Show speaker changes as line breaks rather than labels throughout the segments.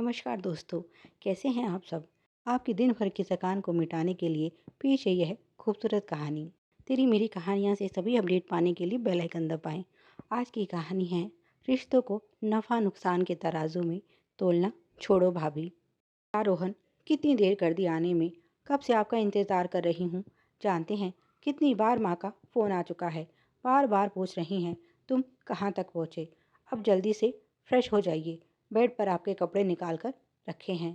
नमस्कार दोस्तों, कैसे हैं आप सब? आपकी दिन भर की थकान को मिटाने के लिए पेश है यह खूबसूरत कहानी। तेरी मेरी कहानियाँ से सभी अपडेट पाने के लिए बेल आइकन दबाएं। आज की कहानी है रिश्तों को नफ़ा नुकसान के तराजू में तोलना छोड़ो भाभी। क्या रोहन, कितनी देर कर दी आने में? कब से आपका इंतज़ार कर रही हूँ। जानते हैं कितनी बार माँ का फ़ोन आ चुका है। बार बार पूछ रही हैं तुम कहाँ तक पहुँचे। अब जल्दी से फ्रेश हो जाइए, बेड पर आपके कपड़े निकाल कर रखे हैं।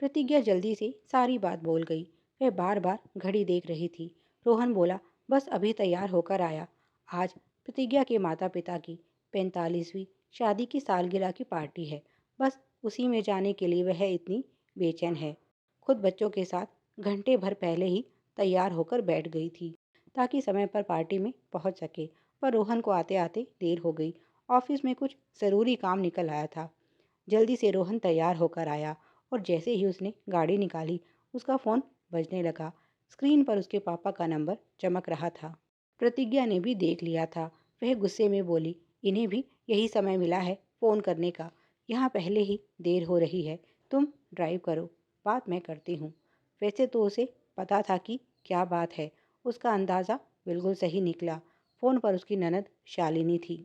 प्रतिज्ञा जल्दी से सारी बात बोल गई। वह बार बार घड़ी देख रही थी। रोहन बोला, बस अभी तैयार होकर आया। आज प्रतिज्ञा के माता पिता की 45वीं शादी की सालगिरह की पार्टी है। बस उसी में जाने के लिए वह इतनी बेचैन है। खुद बच्चों के साथ घंटे भर पहले ही तैयार होकर बैठ गई थी ताकि समय पर पार्टी में पहुंच सके। पर रोहन को आते आते देर हो गई। ऑफिस में कुछ ज़रूरी काम निकल आया था। जल्दी से रोहन तैयार होकर आया और जैसे ही उसने गाड़ी निकाली उसका फ़ोन बजने लगा। स्क्रीन पर उसके पापा का नंबर चमक रहा था। प्रतिज्ञा ने भी देख लिया था। वह गुस्से में बोली, इन्हें भी यही समय मिला है फ़ोन करने का। यहाँ पहले ही देर हो रही है। तुम ड्राइव करो, बात मैं करती हूँ। वैसे तो उसे पता था कि क्या बात है। उसका अंदाज़ा बिल्कुल सही निकला। फ़ोन पर उसकी ननद शालिनी थी।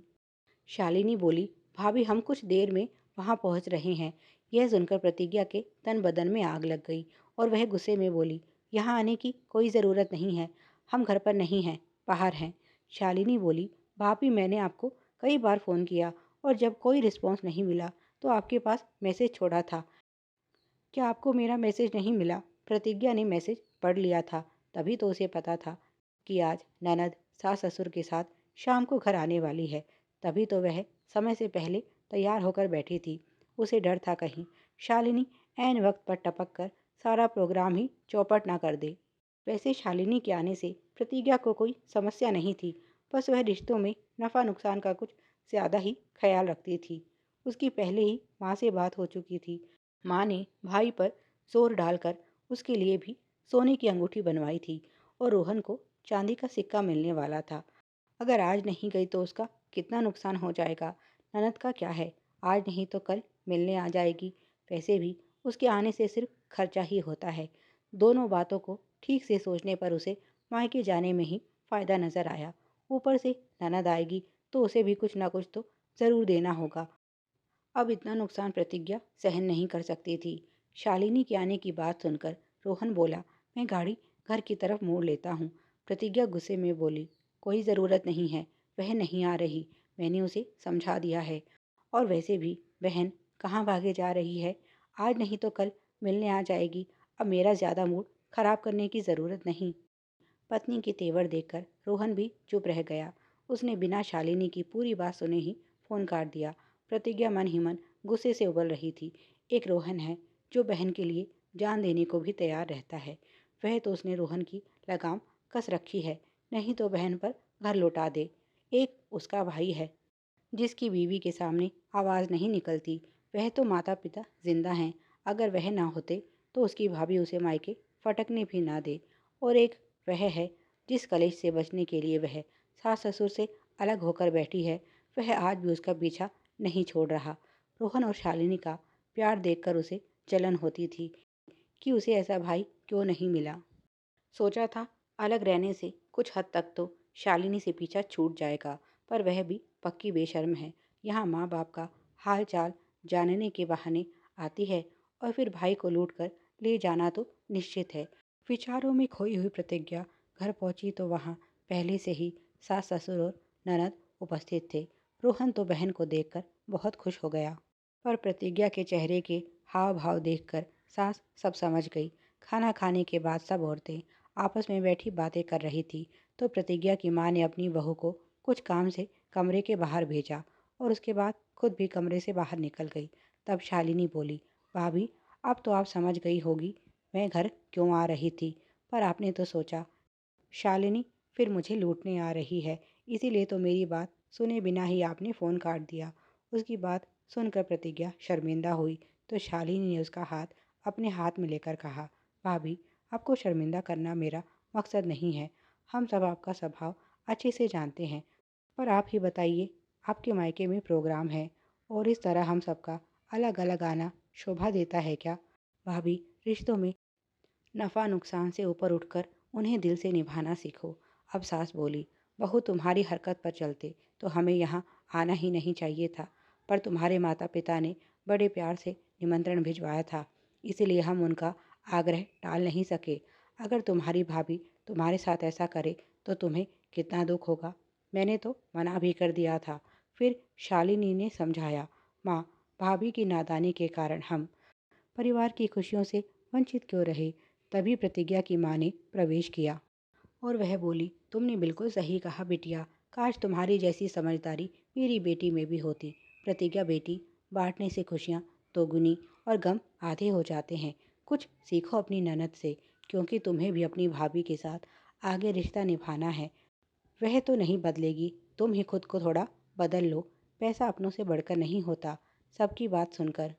शालिनी बोली, भाभी हम कुछ देर में वहाँ पहुँच रहे हैं। यह सुनकर प्रतिज्ञा के तन बदन में आग लग गई और वह गुस्से में बोली, यहाँ आने की कोई ज़रूरत नहीं है। हम घर पर नहीं हैं, बाहर हैं। शालिनी बोली, भाभी मैंने आपको कई बार फ़ोन किया और जब कोई रिस्पॉन्स नहीं मिला तो आपके पास मैसेज छोड़ा था। क्या आपको मेरा मैसेज नहीं मिला? प्रतिज्ञा ने मैसेज पढ़ लिया था। तभी तो उसे पता था कि आज ननद सास ससुर के साथ शाम को घर आने वाली है। तभी तो वह समय से पहले तैयार होकर बैठी थी। उसे डर था कहीं शालिनी ऐन वक्त पर टपक कर सारा प्रोग्राम ही चौपट ना कर दे। वैसे शालिनी के आने से प्रतिज्ञा को कोई समस्या नहीं थी। बस वह रिश्तों में नफ़ा नुकसान का कुछ ज़्यादा ही ख्याल रखती थी। उसकी पहले ही माँ से बात हो चुकी थी। माँ ने भाई पर जोर डालकर उसके लिए भी सोने की अंगूठी बनवाई थी और रोहन को चांदी का सिक्का मिलने वाला था। अगर आज नहीं गई तो उसका कितना नुकसान हो जाएगा। ननद का क्या है, आज नहीं तो कल मिलने आ जाएगी। वैसे भी उसके आने से सिर्फ खर्चा ही होता है। दोनों बातों को ठीक से सोचने पर उसे मायके जाने में ही फ़ायदा नज़र आया। ऊपर से ननद आएगी तो उसे भी कुछ ना कुछ तो ज़रूर देना होगा। अब इतना नुकसान प्रतिज्ञा सहन नहीं कर सकती थी। शालिनी के आने की बात सुनकर रोहन बोला, मैं गाड़ी घर की तरफ मोड़ लेता हूँ। प्रतिज्ञा गुस्से में बोली, कोई ज़रूरत नहीं है, वह नहीं आ रही। मैंने उसे समझा दिया है। और वैसे भी बहन कहाँ भागे जा रही है। आज नहीं तो कल मिलने आ जाएगी। अब मेरा ज़्यादा मूड खराब करने की ज़रूरत नहीं। पत्नी के तेवर देखकर रोहन भी चुप रह गया। उसने बिना शालिनी की पूरी बात सुने ही फ़ोन काट दिया। प्रतिज्ञा मन ही मन गुस्से से उबल रही थी। एक रोहन है जो बहन के लिए जान देने को भी तैयार रहता है। वह तो उसने रोहन की लगाम कस रखी है, नहीं तो बहन पर घर लौटा दे। एक उसका भाई है जिसकी बीवी के सामने आवाज़ नहीं निकलती। वह तो माता पिता जिंदा हैं। अगर वह ना होते तो उसकी भाभी उसे मायके फटकने भी ना दे। और एक वह है जिस कलेश से बचने के लिए वह सास ससुर से अलग होकर बैठी है। वह आज भी उसका पीछा नहीं छोड़ रहा। रोहन और शालिनी का प्यार देखकर उसे जलन होती थी कि उसे ऐसा भाई क्यों नहीं मिला। सोचा था अलग रहने से कुछ हद तक तो शालिनी से पीछा छूट जाएगा, पर वह भी पक्की बेशर्म है। यहाँ माँ बाप का हाल चाल जानने के बहाने आती है और फिर भाई को लूट कर ले जाना तो निश्चित है। विचारों में खोई हुई प्रतिज्ञा घर पहुंची तो वहाँ पहले से ही सास ससुर और ननद उपस्थित थे। रोहन तो बहन को देखकर बहुत खुश हो गया, पर प्रतिज्ञा के चेहरे के हाव भाव देखकर सास सब समझ गई। खाना खाने के बाद सब औरतें आपस में बैठी बातें कर रही थी तो प्रतिज्ञा की माँ ने अपनी बहू को कुछ काम से कमरे के बाहर भेजा और उसके बाद खुद भी कमरे से बाहर निकल गई। तब शालिनी बोली, भाभी अब तो आप समझ गई होगी मैं घर क्यों आ रही थी। पर आपने तो सोचा शालिनी फिर मुझे लूटने आ रही है, इसीलिए तो मेरी बात सुने बिना ही आपने फ़ोन काट दिया। उसकी बात सुनकर प्रतिज्ञा शर्मिंदा हुई तो शालिनी ने उसका हाथ अपने हाथ में लेकर कहा, भाभी आपको शर्मिंदा करना मेरा मकसद नहीं है। हम सब आपका स्वभाव अच्छे से जानते हैं। पर आप ही बताइए, आपके मायके में प्रोग्राम है और इस तरह हम सबका अलग अलग आना शोभा देता है क्या? भाभी, रिश्तों में नफ़ा नुकसान से ऊपर उठकर उन्हें दिल से निभाना सीखो। अब सास बोली, बहू तुम्हारी हरकत पर चलते तो हमें यहाँ आना ही नहीं चाहिए था, पर तुम्हारे माता पिता ने बड़े प्यार से निमंत्रण भिजवाया था, इसीलिए हम उनका आग्रह टाल नहीं सके। अगर तुम्हारी भाभी तुम्हारे साथ ऐसा करे तो तुम्हें कितना दुख होगा। मैंने तो मना भी कर दिया था। फिर शालिनी ने समझाया, माँ, भाभी की नादानी के कारण हम परिवार की खुशियों से वंचित क्यों रहे? तभी प्रतिज्ञा की माँ ने प्रवेश किया और वह बोली, तुमने बिल्कुल सही कहा बिटिया, काश तुम्हारी जैसी समझदारी मेरी बेटी में भी होती। प्रतिज्ञा बेटी, बांटने से खुशियाँ दोगुनी और गम आधे हो जाते हैं। कुछ सीखो अपनी ननद से, क्योंकि तुम्हें भी अपनी भाभी के साथ आगे रिश्ता निभाना है। वह तो नहीं बदलेगी, तुम ही खुद को थोड़ा बदल लो। पैसा अपनों से बढ़कर नहीं होता। सबकी बात सुनकर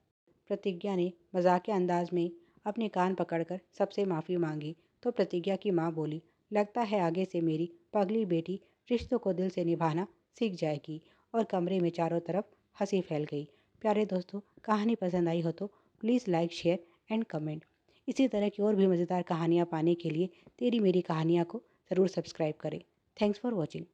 प्रतिज्ञा ने मजाकिया अंदाज में अपने कान पकड़कर सबसे माफ़ी मांगी तो प्रतिज्ञा की माँ बोली, लगता है आगे से मेरी पगली बेटी रिश्तों को दिल से निभाना सीख जाएगी। और कमरे में चारों तरफ हंसी फैल गई। प्यारे दोस्तों, कहानी पसंद आई हो तो please like, share and comment. इसी तरह की और भी मज़ेदार कहानियाँ पाने के लिए तेरी मेरी कहानियाँ को ज़रूर सब्सक्राइब करें। Thanks for watching.